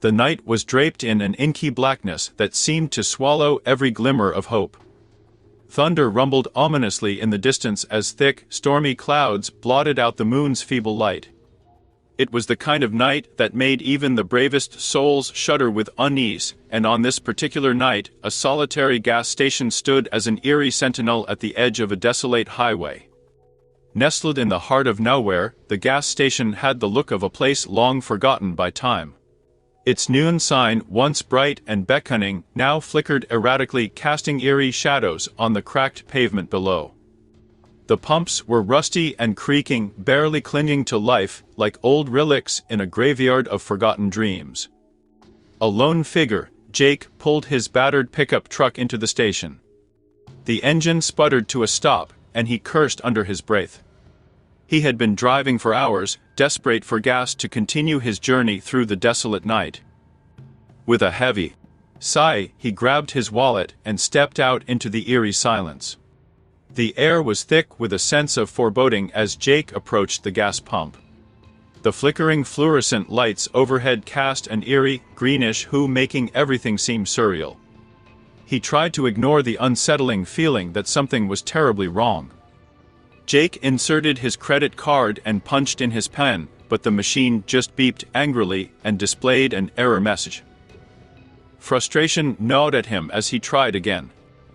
The night was draped in an inky blackness that seemed to swallow every glimmer of hope. Thunder rumbled ominously in the distance as thick, stormy clouds blotted out the moon's feeble light. It was the kind of night that made even the bravest souls shudder with unease, and on this particular night, a solitary gas station stood as an eerie sentinel at the edge of a desolate highway. Nestled in the heart of nowhere, the gas station had the look of a place long forgotten by time. Its neon sign, once bright and beckoning, now flickered erratically, casting eerie shadows on the cracked pavement below. The pumps were rusty and creaking, barely clinging to life, like old relics in a graveyard of forgotten dreams. A lone figure, Jake, pulled his battered pickup truck into the station. The engine sputtered to a stop, and he cursed under his breath. He had been driving for hours, desperate for gas to continue his journey through the desolate night. With a heavy sigh, he grabbed his wallet and stepped out into the eerie silence. The air was thick with a sense of foreboding as Jake approached the gas pump. The flickering fluorescent lights overhead cast an eerie, greenish hue, making everything seem surreal. He tried to ignore the unsettling feeling that something was terribly wrong. Jake inserted his credit card and punched in his pen, but the machine just beeped angrily and displayed an error message. Frustration gnawed at him as he tried again,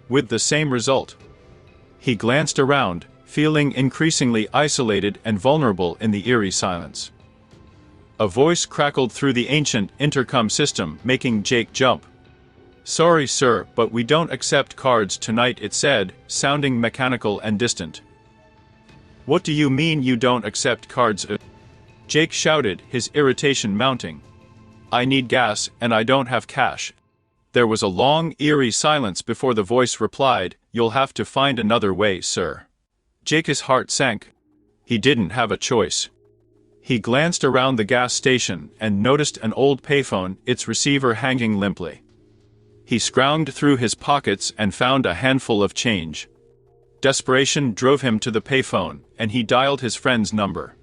with the same result. He glanced around, feeling increasingly isolated and vulnerable in the eerie silence. A voice crackled through the ancient intercom system, making Jake jump. "Sorry, sir, but we don't accept cards tonight," it said, sounding mechanical and distant. "What do you mean you don't accept cards?" Jake shouted, his irritation mounting. "I need gas, and I don't have cash." There was a long, eerie silence before the voice replied, "You'll have to find another way, sir." Jake's heart sank. He didn't have a choice. He glanced around the gas station and noticed an old payphone, its receiver hanging limply. He scrounged through his pockets and found a handful of change. Desperation drove him to the payphone, and he dialed his friend's number.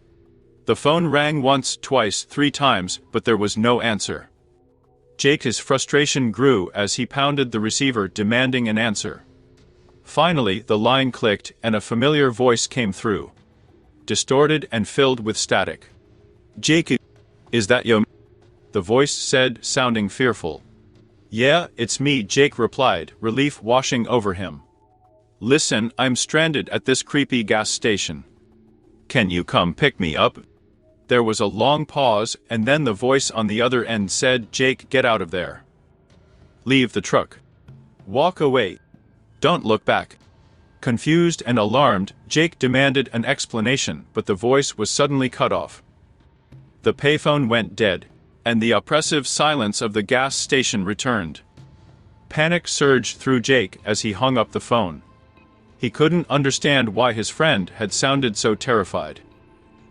The phone rang once, twice, 3 times, but there was no answer. Jake's frustration grew as he pounded the receiver, demanding an answer. Finally, the line clicked, and a familiar voice came through. Distorted and filled with static. "Jake, is that you?" the voice said, sounding fearful. "Yeah, it's me," Jake replied, relief washing over him. "Listen, I'm stranded at this creepy gas station. Can you come pick me up?" There was a long pause, and then the voice on the other end said, "Jake, get out of there. Leave the truck. Walk away. Don't look back." Confused and alarmed, Jake demanded an explanation, but the voice was suddenly cut off. The payphone went dead, and the oppressive silence of the gas station returned. Panic surged through Jake as he hung up the phone. He couldn't understand why his friend had sounded so terrified.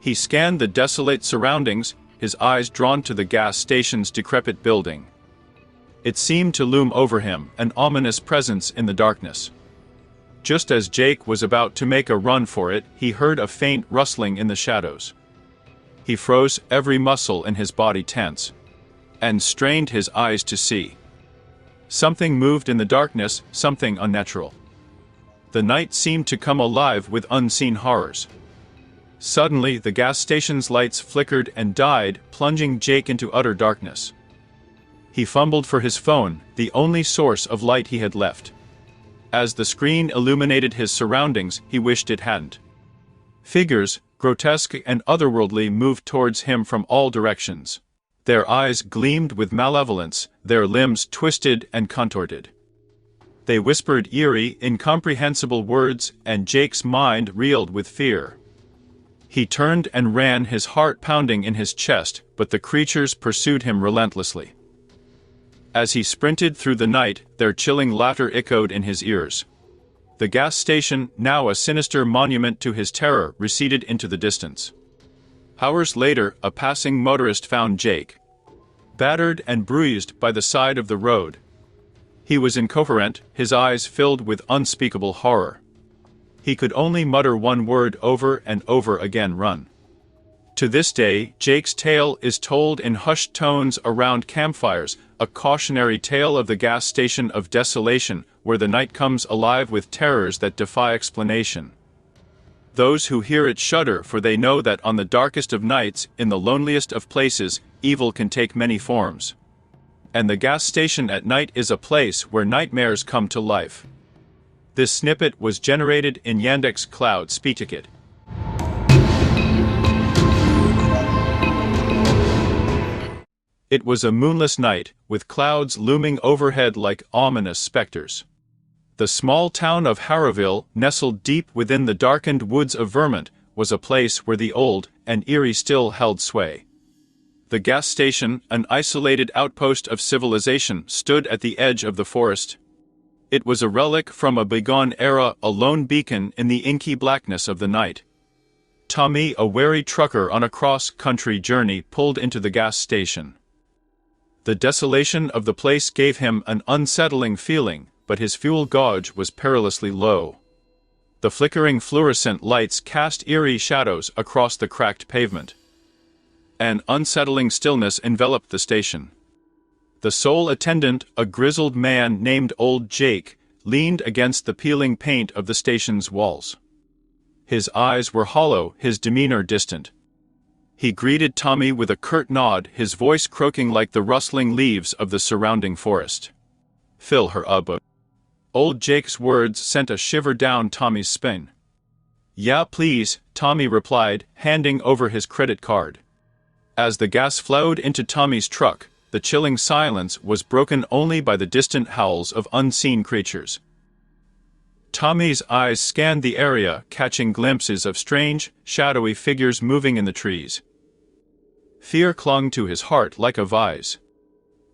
He scanned the desolate surroundings, his eyes drawn to the gas station's decrepit building. It seemed to loom over him, an ominous presence in the darkness. Just as Jake was about to make a run for it, he heard a faint rustling in the shadows. He froze, every muscle in his body tense, and strained his eyes to see. Something moved in the darkness, something unnatural. The night seemed to come alive with unseen horrors. Suddenly, the gas station's lights flickered and died, plunging Jake into utter darkness. He fumbled for his phone, the only source of light he had left. As the screen illuminated his surroundings, he wished it hadn't. Figures, grotesque and otherworldly, moved towards him from all directions. Their eyes gleamed with malevolence, their limbs twisted and contorted. They whispered eerie, incomprehensible words, and Jake's mind reeled with fear. He turned and ran, his heart pounding in his chest, but the creatures pursued him relentlessly. As he sprinted through the night, their chilling laughter echoed in his ears. The gas station, now a sinister monument to his terror, receded into the distance. Hours later, a passing motorist found Jake, battered and bruised, by the side of the road. He was incoherent, his eyes filled with unspeakable horror. He could only mutter one word over and over again: "Run." To this day, Jake's tale is told in hushed tones around campfires, a cautionary tale of the gas station of desolation, where the night comes alive with terrors that defy explanation. Those who hear it shudder, for they know that on the darkest of nights, in the loneliest of places, evil can take many forms. And the gas station at night is a place where nightmares come to life. This snippet was generated in Yandex Cloud Speakticket. It was a moonless night, with clouds looming overhead like ominous specters. The small town of Harrowville, nestled deep within the darkened woods of Vermont, was a place where the old and eerie still held sway. The gas station, an isolated outpost of civilization, stood at the edge of the forest. It was a relic from a bygone era, a lone beacon in the inky blackness of the night. Tommy, a wary trucker on a cross-country journey, pulled into the gas station. The desolation of the place gave him an unsettling feeling, but his fuel gauge was perilously low. The flickering fluorescent lights cast eerie shadows across the cracked pavement. An unsettling stillness enveloped the station. The sole attendant, a grizzled man named Old Jake, leaned against the peeling paint of the station's walls. His eyes were hollow, his demeanor distant. He greeted Tommy with a curt nod, his voice croaking like the rustling leaves of the surrounding forest. "Fill her up." Old Jake's words sent a shiver down Tommy's spine. "Yeah, please," Tommy replied, handing over his credit card. As the gas flowed into Tommy's truck, the chilling silence was broken only by the distant howls of unseen creatures. Tommy's eyes scanned the area, catching glimpses of strange, shadowy figures moving in the trees. Fear clung to his heart like a vise.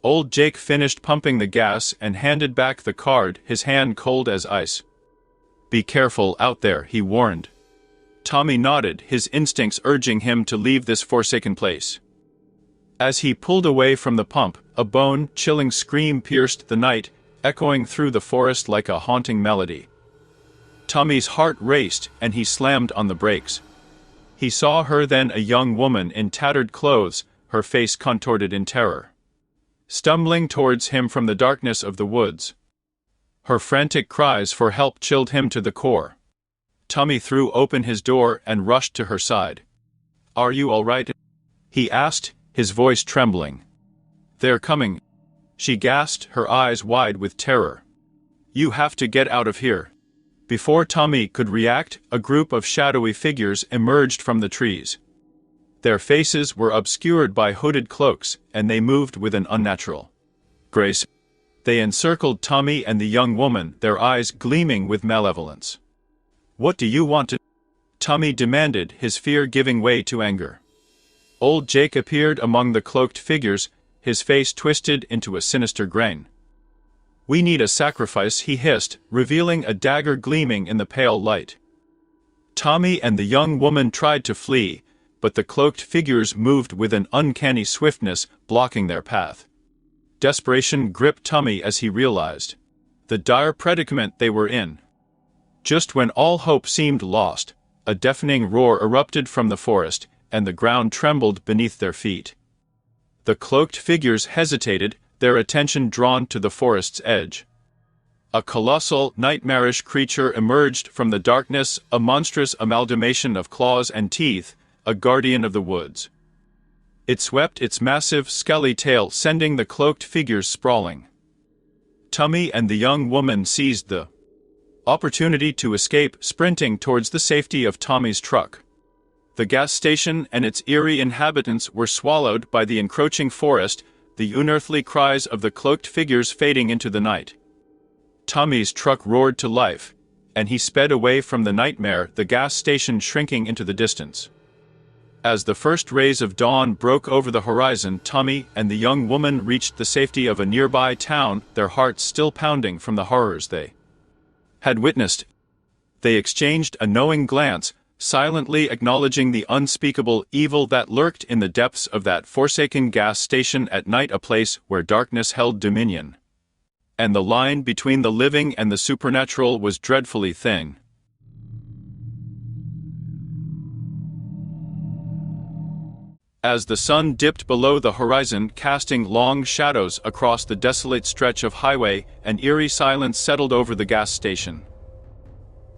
Old Jake finished pumping the gas and handed back the card, his hand cold as ice. "Be careful out there," he warned. Tommy nodded, his instincts urging him to leave this forsaken place. As he pulled away from the pump, a bone-chilling scream pierced the night, echoing through the forest like a haunting melody. Tommy's heart raced, and he slammed on the brakes. He saw her then, a young woman in tattered clothes, her face contorted in terror, stumbling towards him from the darkness of the woods. Her frantic cries for help chilled him to the core. Tommy threw open his door and rushed to her side. "Are you all right?" he asked, his voice trembling. "They're coming," she gasped, her eyes wide with terror. "You have to get out of here." Before Tommy could react, a group of shadowy figures emerged from the trees. Their faces were obscured by hooded cloaks, and they moved with an unnatural grace. They encircled Tommy and the young woman, their eyes gleaming with malevolence. "What do you want to?" Tommy demanded, his fear giving way to anger. Old Jake appeared among the cloaked figures, his face twisted into a sinister grin. "We need a sacrifice," he hissed, revealing a dagger gleaming in the pale light. Tommy and the young woman tried to flee, but the cloaked figures moved with an uncanny swiftness, blocking their path. Desperation gripped Tommy as he realized the dire predicament they were in. Just when all hope seemed lost, a deafening roar erupted from the forest, and the ground trembled beneath their feet. The cloaked figures hesitated, their attention drawn to the forest's edge. A colossal, nightmarish creature emerged from the darkness, a monstrous amalgamation of claws and teeth, a guardian of the woods. It swept its massive, scaly tail, sending the cloaked figures sprawling. Tommy and the young woman seized the opportunity to escape, sprinting towards the safety of Tommy's truck. The gas station and its eerie inhabitants were swallowed by the encroaching forest, the unearthly cries of the cloaked figures fading into the night. Tommy's truck roared to life, and he sped away from the nightmare, the gas station shrinking into the distance. As the first rays of dawn broke over the horizon, Tommy and the young woman reached the safety of a nearby town, their hearts still pounding from the horrors they had witnessed. They exchanged a knowing glance, silently acknowledging the unspeakable evil that lurked in the depths of that forsaken gas station at night, a place where darkness held dominion. And the line between the living and the supernatural was dreadfully thin. As the sun dipped below the horizon, casting long shadows across the desolate stretch of highway, an eerie silence settled over the gas station.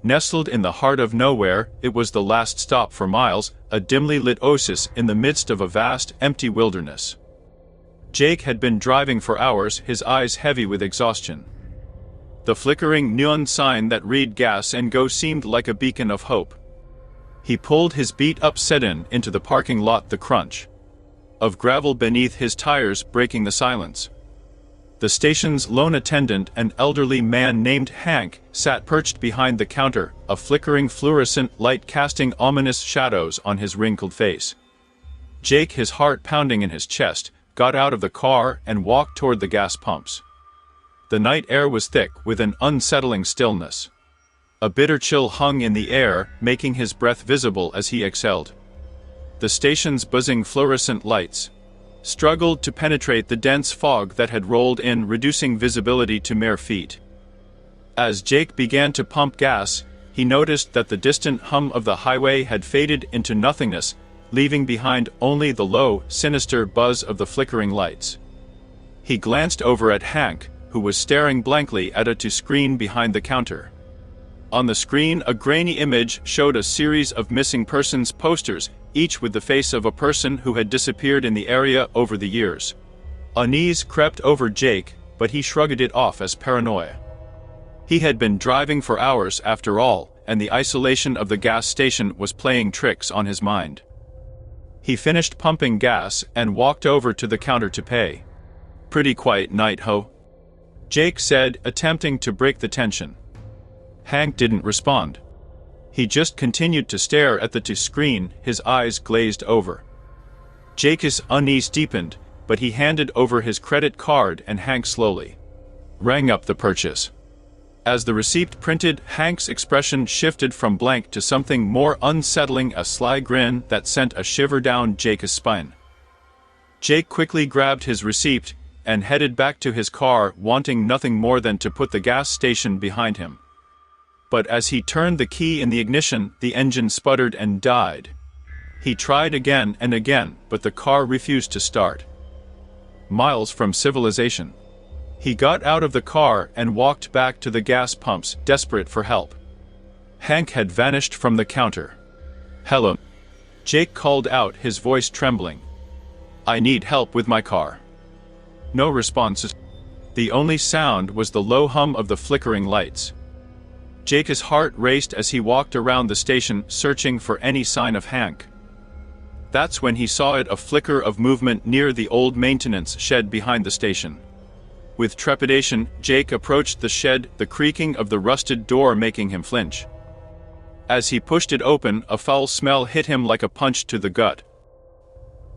Nestled in the heart of nowhere, it was the last stop for miles, a dimly lit oasis in the midst of a vast, empty wilderness. Jake had been driving for hours, his eyes heavy with exhaustion. The flickering neon sign that read gas and go seemed like a beacon of hope. He pulled his beat-up sedan into the parking lot, the crunch of gravel beneath his tires breaking the silence. The station's lone attendant, an elderly man named Hank, sat perched behind the counter, a flickering fluorescent light casting ominous shadows on his wrinkled face. Jake, his heart pounding in his chest, got out of the car and walked toward the gas pumps. The night air was thick with an unsettling stillness. A bitter chill hung in the air, making his breath visible as he exhaled. The station's buzzing fluorescent lights struggled to penetrate the dense fog that had rolled in, reducing visibility to mere feet. As Jake began to pump gas, he noticed that the distant hum of the highway had faded into nothingness, leaving behind only the low, sinister buzz of the flickering lights. He glanced over at Hank, who was staring blankly at a screen behind the counter. On the screen, a grainy image showed a series of missing persons posters, each with the face of a person who had disappeared in the area over the years. Unease crept over Jake, but he shrugged it off as paranoia. He had been driving for hours after all, and the isolation of the gas station was playing tricks on his mind. He finished pumping gas and walked over to the counter to pay. "Pretty quiet night, ho?" Jake said, attempting to break the tension. Hank didn't respond. He just continued to stare at the screen, his eyes glazed over. Jake's unease deepened, but he handed over his credit card and Hank slowly rang up the purchase. As the receipt printed, Hank's expression shifted from blank to something more unsettling, a sly grin that sent a shiver down Jake's spine. Jake quickly grabbed his receipt and headed back to his car, wanting nothing more than to put the gas station behind him. But as he turned the key in the ignition, the engine sputtered and died. He tried again and again, but the car refused to start. Miles from civilization. He got out of the car and walked back to the gas pumps, desperate for help. Hank had vanished from the counter. "Hello," Jake called out, his voice trembling. "I need help with my car." No response. The only sound was the low hum of the flickering lights. Jake's heart raced as he walked around the station, searching for any sign of Hank. That's when he saw a flicker of movement near the old maintenance shed behind the station. With trepidation, Jake approached the shed, the creaking of the rusted door making him flinch. As he pushed it open, a foul smell hit him like a punch to the gut.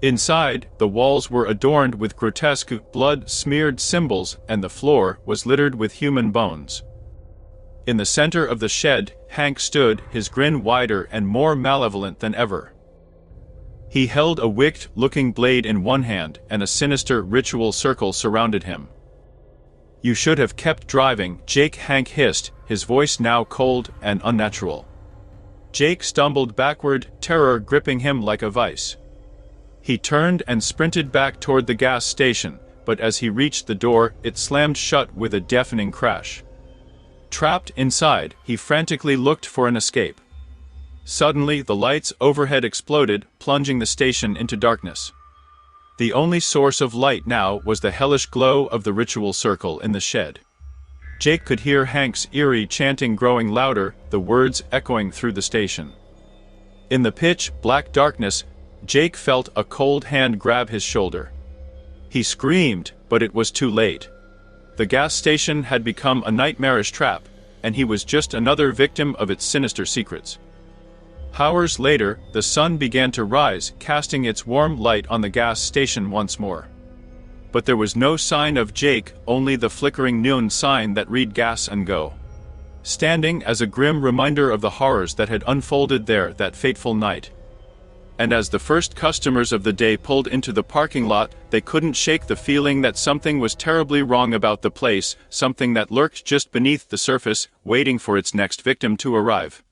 Inside, the walls were adorned with grotesque, blood-smeared symbols, and the floor was littered with human bones. In the center of the shed, Hank stood, his grin wider and more malevolent than ever. He held a wicked-looking blade in one hand, and a sinister ritual circle surrounded him. "You should have kept driving," Hank hissed, his voice now cold and unnatural. Jake stumbled backward, terror gripping him like a vice. He turned and sprinted back toward the gas station, but as he reached the door, it slammed shut with a deafening crash. Trapped inside, he frantically looked for an escape. Suddenly, the lights overhead exploded, plunging the station into darkness. The only source of light now was the hellish glow of the ritual circle in the shed. Jake could hear Hank's eerie chanting growing louder, the words echoing through the station. In the pitch-black darkness, Jake felt a cold hand grab his shoulder. He screamed, but it was too late. The gas station had become a nightmarish trap, and he was just another victim of its sinister secrets. Hours later, the sun began to rise, casting its warm light on the gas station once more. But there was no sign of Jake, only the flickering neon sign that read gas and go, standing as a grim reminder of the horrors that had unfolded there that fateful night. And as the first customers of the day pulled into the parking lot, they couldn't shake the feeling that something was terribly wrong about the place, something that lurked just beneath the surface, waiting for its next victim to arrive.